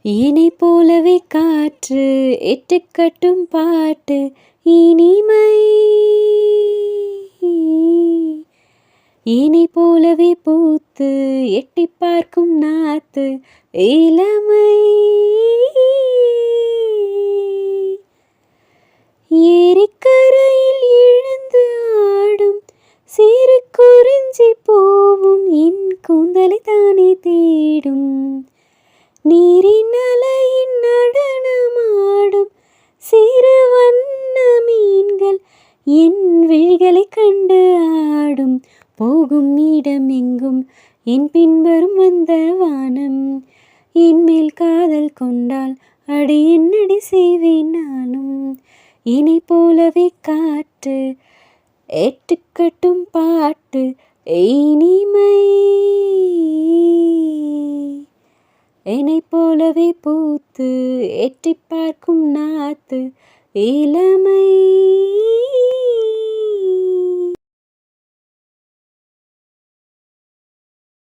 என்னைப் போலவே காற்று எட்டுக்கட்டும் பாட்டு இனிமை. என்னைப் போலவே பூத்து எட்டிப் பார்க்கும் நாத்து இளமை. ஏரிக்கரையில் எழுந்து ஆடும் சிறு குறிஞ்சி பூவும் என் கூந்தலை தானே தேடும். நீரின் அலையின் நடனமாடும் சிறு வண்ண மீன்கள் என் விழிகளைக் கண்டு ஆடும். போகும் இடம் எங்கும் என் பின்வரும் வந்த வானம். என் மேல் காதல் கொண்டால் அடி என்னடி செய்வேன் நானும். என்னைப் போலவே காற்று எட்டுக்கட்டும் பாட்டு இனிமை. என்னைப் போலவே பூத்து எட்டிப் பார்க்கும் நாத்து இளமை.